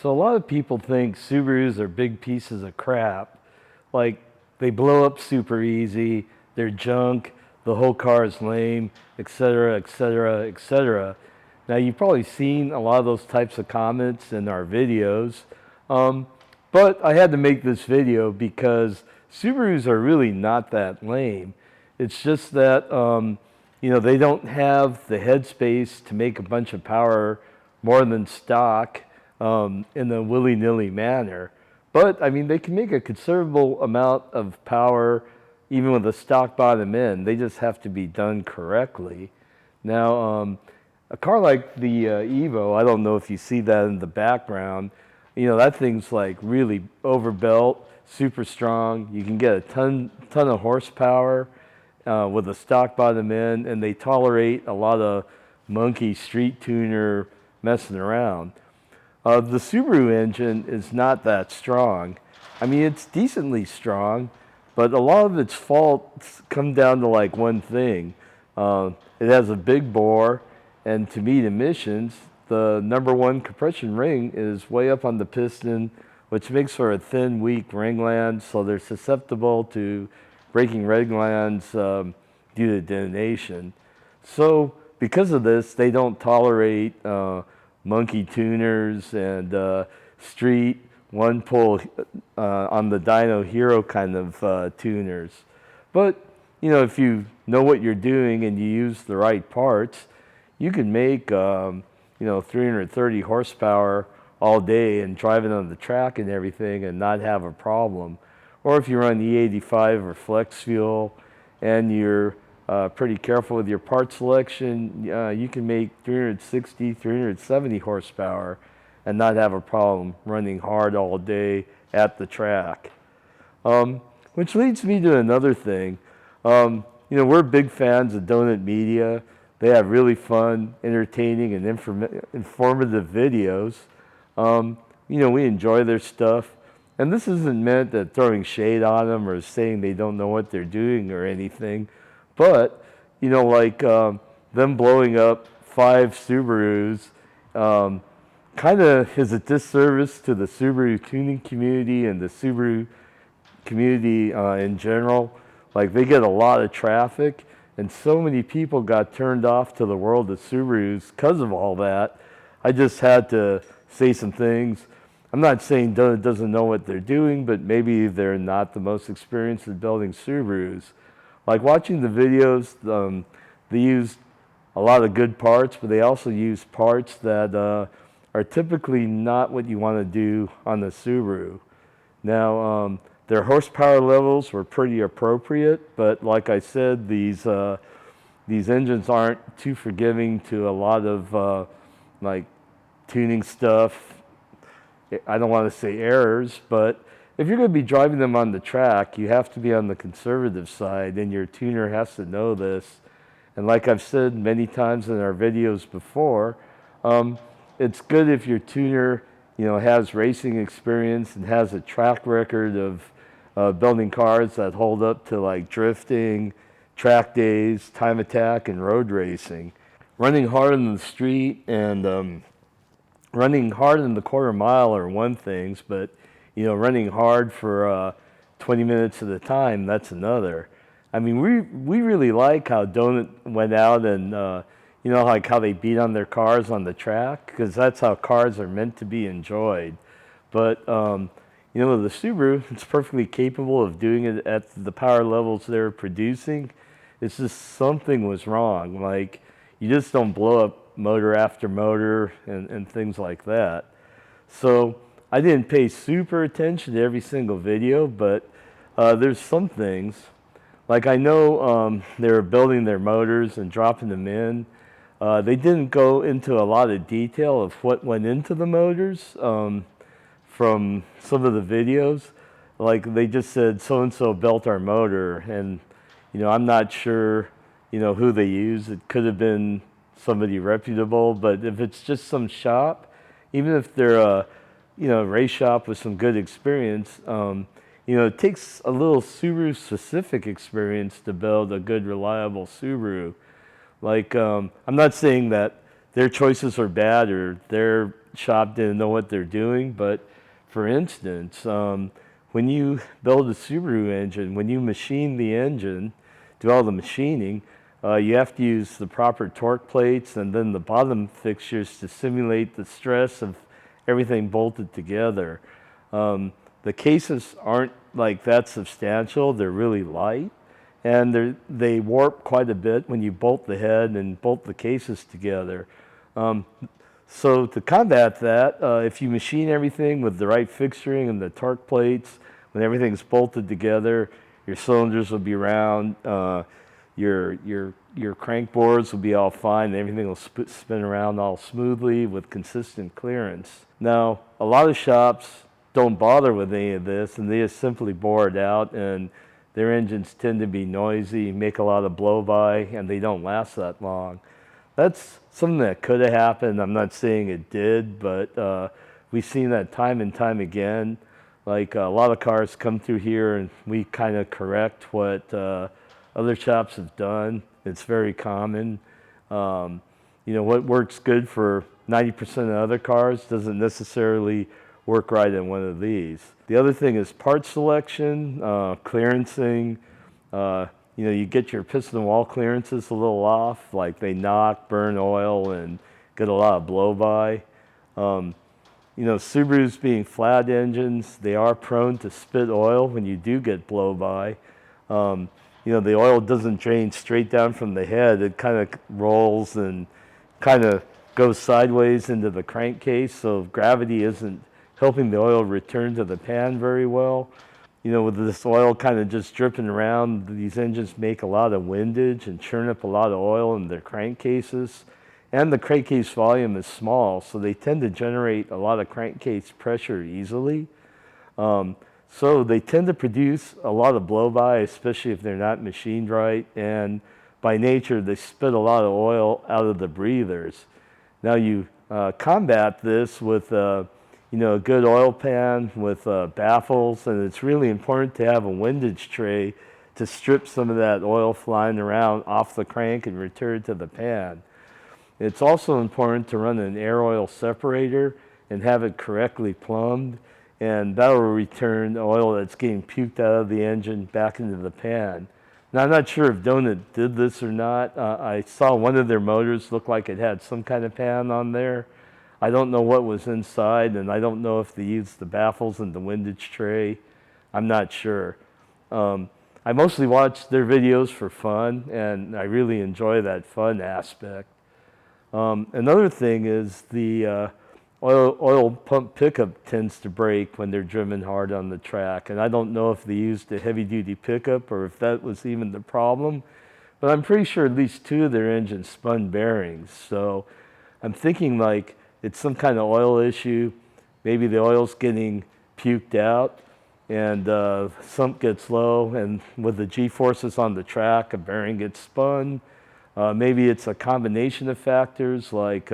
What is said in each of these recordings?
So a lot of people think Subarus are big pieces of crap. Like they blow up super easy, they're junk, the whole car is lame, etc., etc., etc. Now you've probably seen a lot of those types of comments in our videos, um, but I had to make this video because Subarus are really not that lame. It's just that they don't have the headspace to make a bunch of power more than stock in a willy-nilly manner. But, I mean, they can make a considerable amount of power even with a stock bottom end. They just have to be done correctly. Now, a car like the Evo, I don't know if you see that in the background, that thing's like really overbuilt, super strong. You can get a ton of horsepower with a stock bottom end, and they tolerate a lot of monkey street tuner messing around. The Subaru engine is not that strong. I mean, it's decently strong, but a lot of its faults come down to like one thing. It has a big bore, and to meet emissions, the number one compression ring is way up on the piston, which makes for a thin, weak ringland, so they're susceptible to breaking ringlands due to detonation. So because of this, they don't tolerate monkey tuners and street one pull on the dyno hero kind of tuners. But if you know what you're doing and you use the right parts, you can make 330 horsepower all day and drive it on the track and everything and not have a problem. Or if you run E85 or flex fuel and you're pretty careful with your part selection, you can make 360, 370 horsepower and not have a problem running hard all day at the track. Which leads me to another thing. We're big fans of Donut Media. They have really fun, entertaining, and informative videos. We enjoy their stuff. And this isn't meant at throwing shade on them or saying they don't know what they're doing or anything. But, them blowing up 5 Subarus kind of is a disservice to the Subaru tuning community and the Subaru community in general. Like, they get a lot of traffic, and so many people got turned off to the world of Subarus because of all that. I just had to say some things. I'm not saying Donut doesn't know what they're doing, but maybe they're not the most experienced in building Subarus. Like watching the videos, they use a lot of good parts, but they also use parts that are typically not what you want to do on the Subaru. Now, their horsepower levels were pretty appropriate, but like I said, these engines aren't too forgiving to a lot of tuning stuff. I don't want to say errors, but if you're going to be driving them on the track, you have to be on the conservative side, and your tuner has to know this. And like I've said many times in our videos before, it's good if your tuner, has racing experience and has a track record of building cars that hold up to like drifting, track days, time attack, and road racing. Running hard in the street and running hard in the quarter mile are one thing, but running hard for 20 minutes at a time, that's another. I mean, we really like how Donut went out and like how they beat on their cars on the track, because that's how cars are meant to be enjoyed. But the Subaru, it's perfectly capable of doing it at the power levels they're producing. It's just something was wrong. Like, you just don't blow up motor after motor and things like that. So I didn't pay super attention to every single video, but there's some things. Like, I know they were building their motors and dropping them in. They didn't go into a lot of detail of what went into the motors from some of the videos. Like, they just said, so-and-so built our motor, and I'm not sure who they used. It could have been somebody reputable, but if it's just some shop, even if they're a race shop with some good experience, it takes a little Subaru specific experience to build a good, reliable Subaru. Like, I'm not saying that their choices are bad or their shop didn't know what they're doing. But for instance, when you build a Subaru engine, when you machine the engine, do all the machining, you have to use the proper torque plates and then the bottom fixtures to simulate the stress of everything bolted together. The cases aren't like that substantial, they're really light, and they warp quite a bit when you bolt the head and bolt the cases together. So to combat that, if you machine everything with the right fixturing and the torque plates, when everything's bolted together, your cylinders will be round, your crank bores will be all fine, and everything will spin around all smoothly with consistent clearance. Now, a lot of shops don't bother with any of this, and they just simply bore it out, and their engines tend to be noisy, make a lot of blow-by, and they don't last that long. That's something that could have happened. I'm not saying it did, but we've seen that time and time again. Like a lot of cars come through here and we kind of correct what other shops have done. It's very common. What works good for 90% of other cars doesn't necessarily work right in one of these. The other thing is part selection, clearancing. You get your piston wall clearances a little off, like they knock, burn oil, and get a lot of blow-by. Subarus being flat engines, they are prone to spit oil when you do get blow-by. The oil doesn't drain straight down from the head. It kind of rolls and kind of goes sideways into the crankcase, so gravity isn't helping the oil return to the pan very well. With this oil kind of just dripping around, these engines make a lot of windage and churn up a lot of oil in their crankcases. And the crankcase volume is small, so they tend to generate a lot of crankcase pressure easily. So they tend to produce a lot of blow-by, especially if they're not machined right. And by nature, they spit a lot of oil out of the breathers. Now you combat this with a good oil pan with baffles, and it's really important to have a windage tray to strip some of that oil flying around off the crank and return to the pan. It's also important to run an air oil separator and have it correctly plumbed, and that will return oil that's getting puked out of the engine back into the pan. Now, I'm not sure if Donut did this or not. I saw one of their motors look like it had some kind of pan on there. I don't know what was inside, and I don't know if they used the baffles and the windage tray. I'm not sure. I mostly watch their videos for fun, and I really enjoy that fun aspect. Another thing is the oil pump pickup tends to break when they're driven hard on the track, and I don't know if they used a heavy-duty pickup or if that was even the problem, but I'm pretty sure at least two of their engines spun bearings, so I'm thinking like it's some kind of oil issue. Maybe the oil's getting puked out and sump gets low, and with the G-forces on the track, a bearing gets spun. Maybe it's a combination of factors like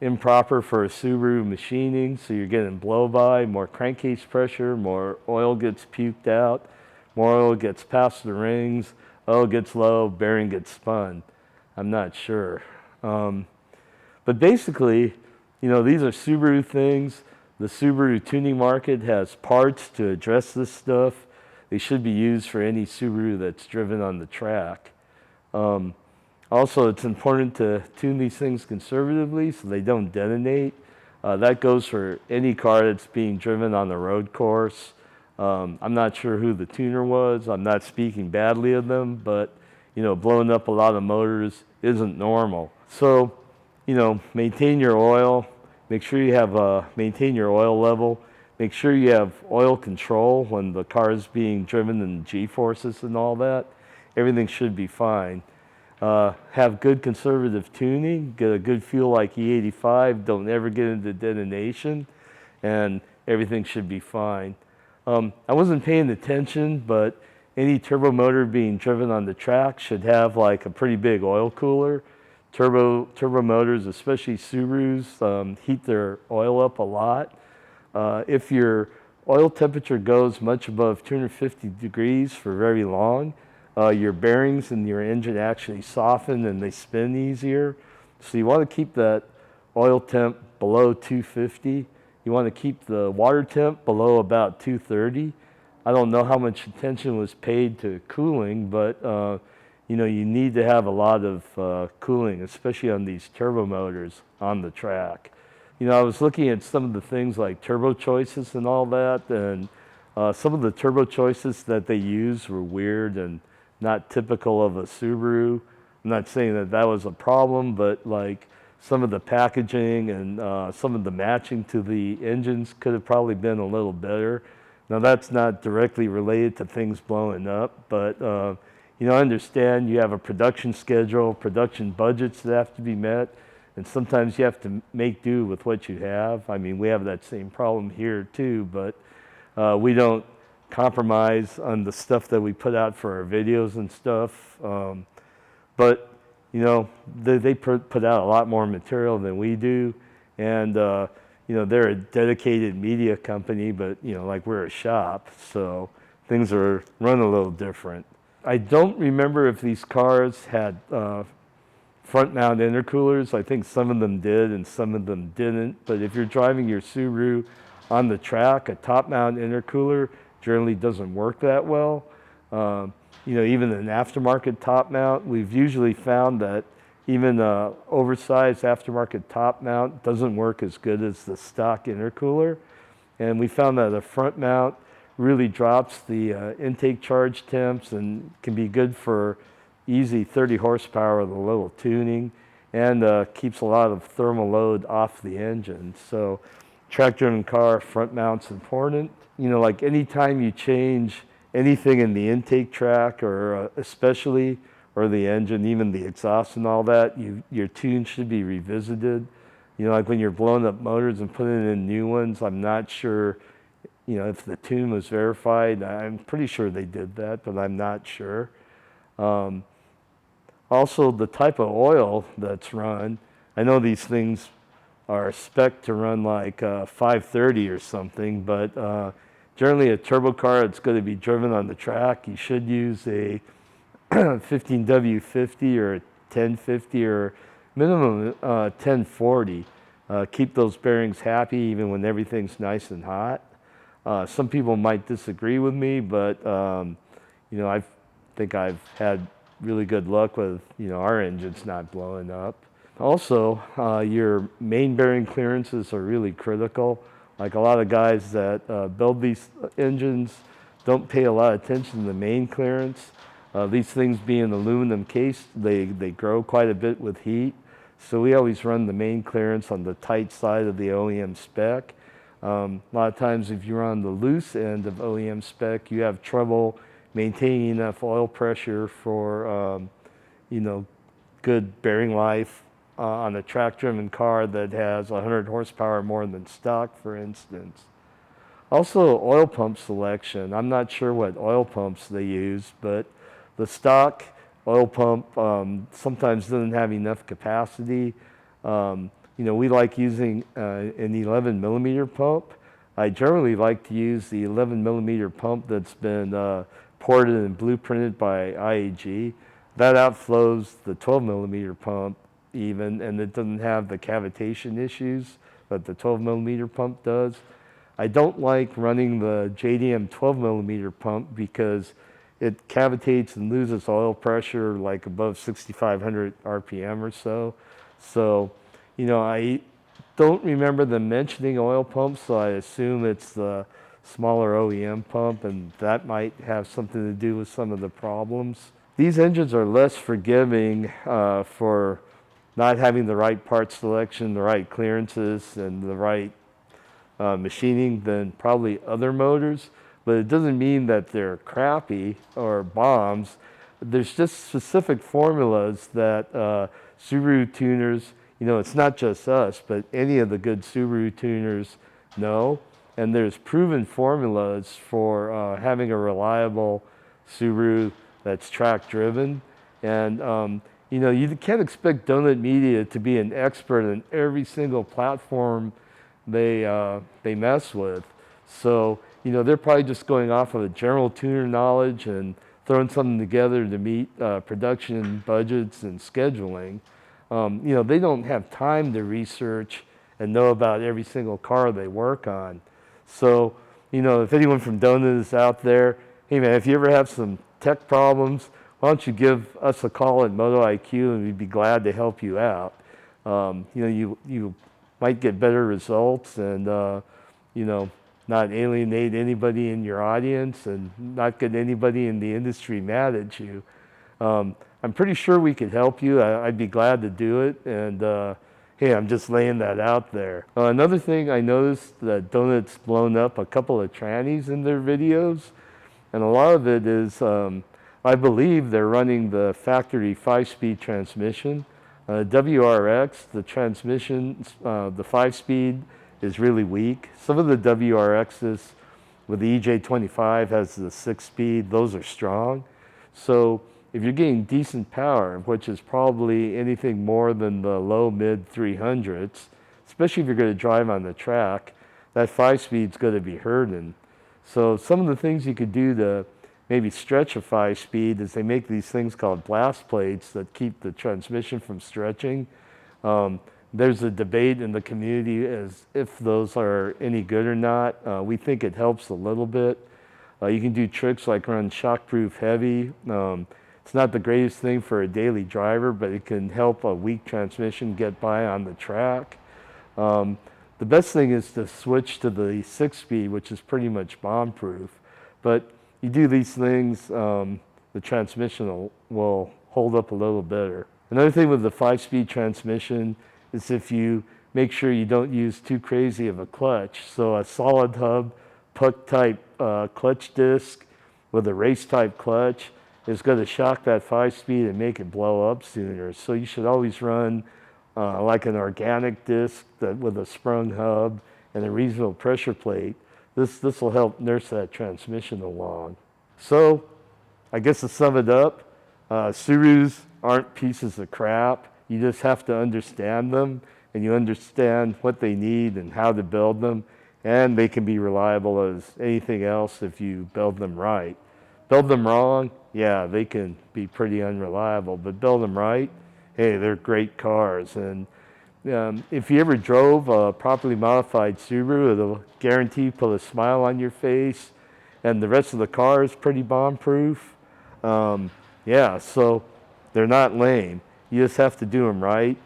improper for a Subaru machining, so you're getting blow-by, more crankcase pressure, more oil gets puked out, more oil gets past the rings, oil gets low, bearing gets spun. I'm not sure. But basically, these are Subaru things. The Subaru tuning market has parts to address this stuff. They should be used for any Subaru that's driven on the track. Also, it's important to tune these things conservatively so they don't detonate. That goes for any car that's being driven on the road course. I'm not sure who the tuner was. I'm not speaking badly of them, but blowing up a lot of motors isn't normal. So, maintain your oil. Make sure you have maintain your oil level. Make sure you have oil control when the car is being driven in G-forces and all that. Everything should be fine. Have good conservative tuning. Get a good fuel like E85. Don't ever get into detonation, and everything should be fine. I wasn't paying attention, but any turbo motor being driven on the track should have like a pretty big oil cooler. Turbo motors, especially Subarus, heat their oil up a lot. If your oil temperature goes much above 250 degrees for very long, your bearings in your engine actually soften and they spin easier. So you want to keep that oil temp below 250. You want to keep the water temp below about 230. I don't know how much attention was paid to cooling, but you know, you need to have a lot of cooling, especially on these turbo motors on the track. You know, I was looking at some of the things like turbo choices and all that, and some of the turbo choices that they used were weird and not typical of a Subaru. I'm not saying that that was a problem, but like some of the packaging and some of the matching to the engines could have probably been a little better. Now that's not directly related to things blowing up, but you know, I understand you have a production schedule, production budgets that have to be met, and sometimes you have to make do with what you have. I mean, we have that same problem here too, but we don't compromise on the stuff that we put out for our videos and stuff. But you know, they put out a lot more material than we do, and you know, they're a dedicated media company, but you know, like we're a shop, so things are run a little different. I don't remember if these cars had front mount intercoolers. I think some of them did and some of them didn't, but if you're driving your Subaru on the track, a top mount intercooler generally doesn't work that well. You know, even an aftermarket top mount, we've usually found that even an oversized aftermarket top mount doesn't work as good as the stock intercooler. And we found that a front mount really drops the intake charge temps and can be good for easy 30 horsepower with a little tuning, and keeps a lot of thermal load off the engine. So track-driven car front mount's important. You know, like anytime you change anything in the intake track or especially, or the engine, even the exhaust and all that, your tune should be revisited. You know, like when you're blowing up motors and putting in new ones, I'm not sure, you know, if the tune was verified. I'm pretty sure they did that, but I'm not sure. Also, the type of oil that's run. I know these things are spec'd to run like 530 or something, but generally a turbo car that's going to be driven on the track, you should use a 15W50 or a 1050 or minimum 1040. Keep those bearings happy even when everything's nice and hot. Some people might disagree with me, but you know, I think I've had really good luck with, you know, our engines not blowing up. Also, your main bearing clearances are really critical. Like a lot of guys that build these engines don't pay a lot of attention to the main clearance. These things being aluminum cased, they grow quite a bit with heat. So we always run the main clearance on the tight side of the OEM spec. A lot of times if you're on the loose end of OEM spec, you have trouble maintaining enough oil pressure for you know, good bearing life on a track-driven car that has 100 horsepower more than stock, for instance. Also, oil pump selection. I'm not sure what oil pumps they use, but the stock oil pump sometimes doesn't have enough capacity. You know, we like using an 11 millimeter pump. I generally like to use the 11 millimeter pump that's been ported and blueprinted by IAG. That outflows the 12 millimeter pump even, and it doesn't have the cavitation issues that the 12 millimeter pump does. I don't like running the JDM 12 millimeter pump because it cavitates and loses oil pressure like above 6,500 RPM or so. So, you know, I don't remember them mentioning oil pumps, so I assume it's the smaller OEM pump, and that might have something to do with some of the problems. These engines are less forgiving for not having the right part selection, the right clearances, and the right machining than probably other motors, but it doesn't mean that they're crappy or bombs. There's just specific formulas that Subaru tuners, you know, it's not just us, but any of the good Subaru tuners know, and there's proven formulas for having a reliable Subaru that's track driven. And you know, you can't expect Donut Media to be an expert in every single platform they mess with. So, you know, they're probably just going off of a general tuner knowledge and throwing something together to meet production budgets and scheduling. They don't have time to research and know about every single car they work on. So, if anyone from Donut is out there, hey man, if you ever have some tech problems, why don't you give us a call at MotoIQ and we'd be glad to help you out. You might get better results and, not alienate anybody in your audience and not get anybody in the industry mad at you. I'm pretty sure we could help you. I'd be glad to do it. And hey, I'm just laying that out there. Another thing I noticed that Donut's blown up a couple of trannies in their videos. And a lot of it is, I believe they're running the factory 5-speed transmission. WRX, the transmission, the 5-speed is really weak. Some of the WRXs with the EJ25 has the 6-speed, those are strong. So if you're getting decent power, which is probably anything more than the low mid 300s, especially if you're going to drive on the track, that 5-speed's going to be hurting. So some of the things you could do to maybe stretch a 5-speed is they make these things called blast plates that keep the transmission from stretching. There's a debate in the community as if those are any good or not. We think it helps a little bit. You can do tricks like run shockproof heavy. It's not the greatest thing for a daily driver, but it can help a weak transmission get by on the track. The best thing is to switch to the 6-speed, which is pretty much bomb-proof. But you do these things, the transmission will hold up a little better. Another thing with the 5-speed transmission is if you make sure you don't use too crazy of a clutch. So a solid hub, puck type clutch disc with a race type clutch is going to shock that 5-speed and make it blow up sooner. So you should always run like an organic disc with a sprung hub and a reasonable pressure plate. This will help nurse that transmission along. So I guess to sum it up, Subarus aren't pieces of crap. You just have to understand them, and you understand what they need and how to build them, and they can be reliable as anything else if you build them right. Build them wrong, yeah, they can be pretty unreliable, but build them right, hey, they're great cars. And if you ever drove a properly modified Subaru, it'll guarantee put a smile on your face, and the rest of the car is pretty bomb-proof. Yeah, so they're not lame. You just have to do them right,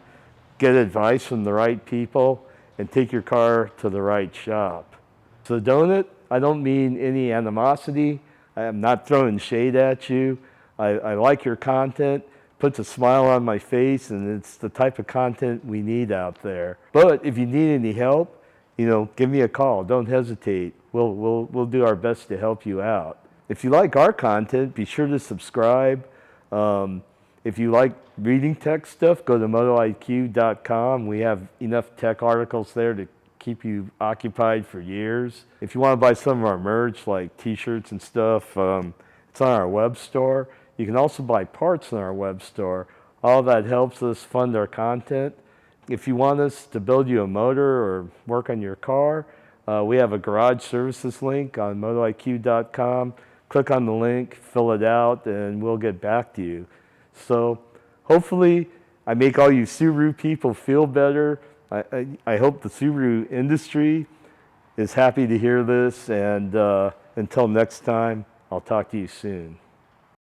get advice from the right people, and take your car to the right shop. So Donut, I don't mean any animosity. I'm not throwing shade at you. I like your content. Puts a smile on my face, and it's the type of content we need out there. But if you need any help, give me a call. Don't hesitate. We'll do our best to help you out. If you like our content, be sure to subscribe. If you like reading tech stuff, go to MotoIQ.com. We have enough tech articles there to keep you occupied for years. If you want to buy some of our merch, like t-shirts and stuff, it's on our web store. You can also buy parts on our web store. All that helps us fund our content. If you want us to build you a motor or work on your car, we have a garage services link on MotoIQ.com. Click on the link, fill it out, and we'll get back to you. So hopefully I make all you Subaru people feel better. I hope the Subaru industry is happy to hear this, and until next time, I'll talk to you soon.